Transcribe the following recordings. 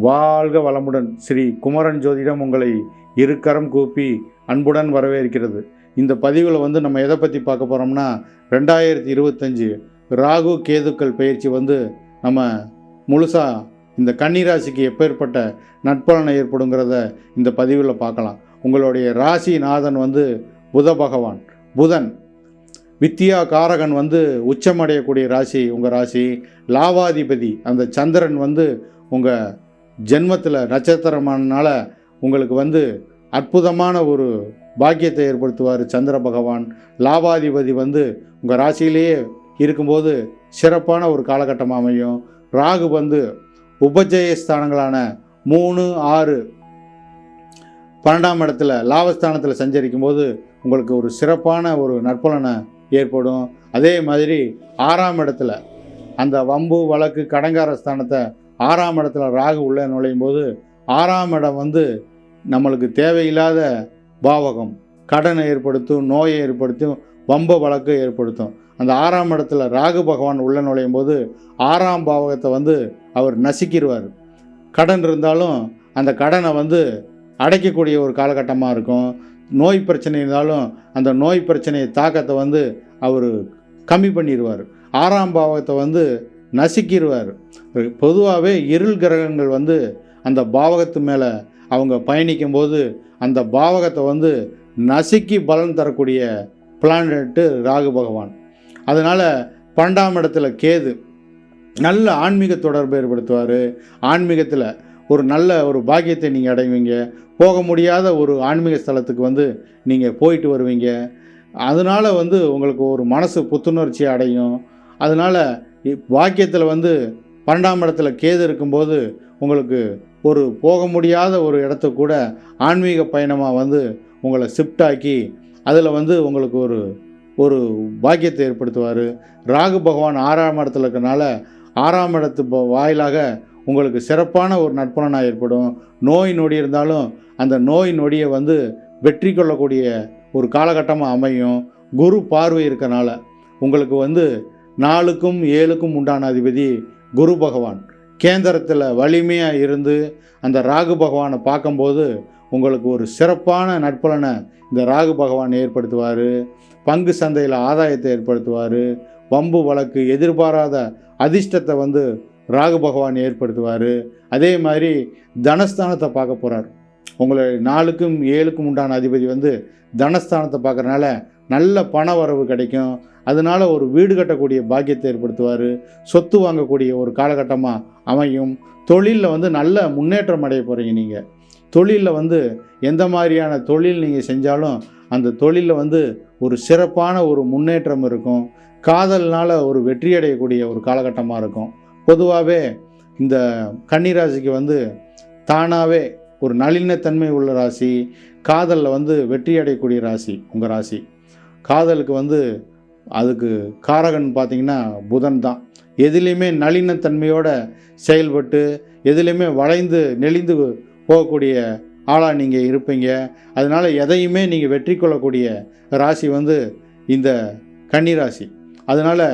வாழ்க வளமுடன். ஸ்ரீ குமரன் ஜோதிடம் உங்களை இருக்கரம் கூப்பி அன்புடன் வரவேற்கிறது. இந்த பதிவில் நம்ம எதை பற்றி பார்க்க போகிறோம்னா 2025 ராகு கேதுக்கள் பயிற்சி நம்ம முழுசாக இந்த கன்னிராசிக்கு எப்பேற்பட்ட நட்பலனை ஏற்படுங்கிறத இந்த பதிவில் பார்க்கலாம். உங்களுடைய ராசிநாதன் புத பகவான். புதன் வித்தியா காரகன் உச்சமடையக்கூடிய ராசி உங்கள் ராசி. லாவாதிபதி அந்த சந்திரன் உங்கள் ஜென்மத்தில் நட்சத்திரமானால உங்களுக்கு அற்புதமான ஒரு பாக்கியத்தை ஏற்படுத்துவார் சந்திர பகவான். லாபாதிபதி உங்கள் ராசியிலேயே இருக்கும்போது சிறப்பான ஒரு காலகட்டம் அமையும். ராகு உபஜயஸ்தானங்களான 3, 6, 12ஆம் இடத்துல லாபஸ்தானத்தில் சஞ்சரிக்கும் போது உங்களுக்கு ஒரு சிறப்பான ஒரு நற்பலனை ஏற்படும். அதே மாதிரி 6ஆம் இடத்துல அந்த வம்பு வழக்கு கடங்கார ஸ்தானத்தை 6ஆம் இடத்துல ராகு உள்ளே நுழையும் போது 6ஆம் இடம் நம்மளுக்கு தேவையில்லாத பாவகம், கடனை ஏற்படுத்தும், நோயை ஏற்படுத்தும், வம்ப வழக்கு ஏற்படுத்தும். அந்த 6ஆம் இடத்துல ராகு பகவான் உள்ளே நுழையும் போது 6ஆம் பாவகத்தை அவர் நசுக்கிடுவார். கடன் இருந்தாலும் அந்த கடனை அடைக்கக்கூடிய ஒரு காலகட்டமாக இருக்கும். நோய் பிரச்சனை இருந்தாலும் அந்த நோய் பிரச்சனையை தாக்கத்தை அவர் கம்மி பண்ணிடுவார். 6ஆம் பாவகத்தை நசுக்கிடுவார். பொதுவாகவே இருள் கிரகங்கள் அந்த பாவகத்து மேலே அவங்க பயணிக்கும் போது அந்த பாவகத்தை நசுக்கி பலன் தரக்கூடிய பிளானட்டு ராகு பகவான். அதனால் 12ஆம் இடத்துல கேது நல்ல ஆன்மீக தொடர்பு ஏற்படுத்துவார். ஆன்மீகத்தில் ஒரு நல்ல ஒரு பாக்கியத்தை நீங்கள் அடைவீங்க. போக முடியாத ஒரு ஆன்மீக ஸ்தலத்துக்கு நீங்கள் போயிட்டு வருவீங்க. அதனால் உங்களுக்கு ஒரு மனசு புத்துணர்ச்சி அடையும். அதனால் பாக்கியத்தில் 12ஆம் இடத்துல கேது இருக்கும்போது உங்களுக்கு ஒரு போக முடியாத ஒரு இடத்த கூட ஆன்மீக பயணமாக உங்களை ஷிஃப்ட் ஆக்கி அதில் உங்களுக்கு ஒரு பாக்கியத்தை ஏற்படுத்துவார். ராகு பகவான் 6ஆம் இடத்துல இருக்கிறனால 6ஆம் இடத்து வாயிலாக உங்களுக்கு சிறப்பான ஒரு நற்பலனாக ஏற்படும். நோய் நொடி இருந்தாலும் அந்த நோய் நொடியை வெற்றி கொள்ளக்கூடிய ஒரு காலகட்டமாக அமையும். குரு பார்வை இருக்கனால உங்களுக்கு 4க்கும் 7க்கும் உண்டான அதிபதி குரு பகவான் கேந்திரத்தில் வலிமையாக இருந்து அந்த ராகு பகவானை பார்க்கும்போது உங்களுக்கு ஒரு சிறப்பான நற்பலனை இந்த ராகு பகவான் ஏற்படுத்துவார். பங்கு சந்தையில் ஆதாயத்தை ஏற்படுத்துவார். வம்பு வழக்கு எதிர்பாராத அதிர்ஷ்டத்தை ராகு பகவான் ஏற்படுத்துவார். அதே மாதிரி தனஸ்தானத்தை பார்க்க போகிறார். உங்களை 4க்கும் 7க்கும் உண்டான அதிபதி தனஸ்தானத்தை பார்க்குறனால நல்ல பண வரவு கிடைக்கும். அதனால் ஒரு வீடு கட்டக்கூடிய பாக்கியத்தை ஏற்படுத்துவார். சொத்து வாங்கக்கூடிய ஒரு காலகட்டமாக அமையும். தொழிலில் நல்ல முன்னேற்றம் அடைய போகிறீங்க. நீங்கள் தொழிலில் எந்த மாதிரியான தொழில் நீங்கள் செஞ்சாலும் அந்த தொழிலில் ஒரு சிறப்பான ஒரு முன்னேற்றம் இருக்கும். காதல்னால் ஒரு வெற்றி அடையக்கூடிய ஒரு காலகட்டமாக இருக்கும். பொதுவாகவே இந்த கன்னிராசிக்கு தானாகவே ஒரு நளினத்தன்மை உள்ள ராசி. காதலில் வெற்றி அடையக்கூடிய ராசி உங்கள் ராசி. காதலுக்கு அதுக்கு காரகன் பார்த்திங்கன்னா புதன் தான். எதுலேயுமே நளினத்தன்மையோடு செயல்பட்டு எதுலேயுமே வளைந்து நெளிந்து போகக்கூடிய ஆளாக நீங்கள் இருப்பீங்க. அதனால் எதையுமே நீங்கள் வெற்றி கொள்ளக்கூடிய ராசி இந்த கன்னிராசி. அதனால்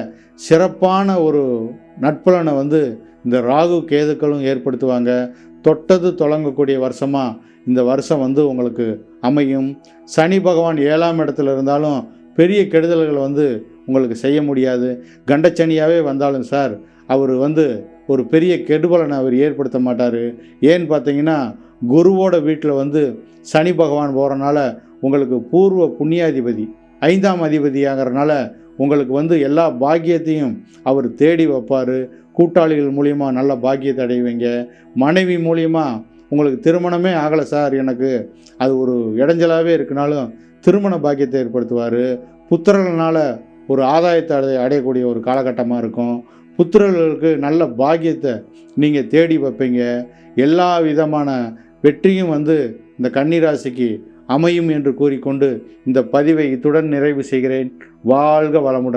சிறப்பான ஒரு நட்பலனை இந்த ராகு கேதுக்களும் ஏற்படுத்துவாங்க. தொட்டது தொடங்கக்கூடிய வருஷமாக இந்த வருஷம் உங்களுக்கு அமையும். சனி பகவான் 7ஆம் இடத்துல இருந்தாலும் பெரிய கெடுதல்கள் உங்களுக்கு செய்ய முடியாது. கண்டச்சனியாகவே வந்தாலும் சார் அவர் ஒரு பெரிய கெடுபலனை அவர் ஏற்படுத்த மாட்டார். ஏன்னு பார்த்தீங்கன்னா குருவோட வீட்டில் சனி பகவான் போகிறனால உங்களுக்கு பூர்வ புண்ணியாதிபதி 5ஆம் அதிபதியாகிறனால உங்களுக்கு எல்லா பாக்கியத்தையும் அவர் தேடி வைப்பார். கூட்டாளிகள் மூலிமா நல்ல பாக்கியத்தை அடைவீங்க. மனைவி மூலிமா உங்களுக்கு திருமணமே ஆகலை சார், எனக்கு அது ஒரு இடைஞ்சலாகவே இருக்குனாலும் திருமண பாக்கியத்தை ஏற்படுத்துவார். புத்திரர்களால் ஒரு ஆதாயத்தை அடையக்கூடிய ஒரு காலகட்டமாக இருக்கும். புத்திரர்களுக்கு நல்ல பாக்கியத்தை நீங்கள் தேடி வைப்பீங்க. எல்லா விதமான வெற்றியும் இந்த கன்னிராசிக்கு அமையும் என்று கூறிக்கொண்டு இந்த பதிவை இத்துடன் நிறைவு செய்கிறேன். வாழ்க வளமுடன்.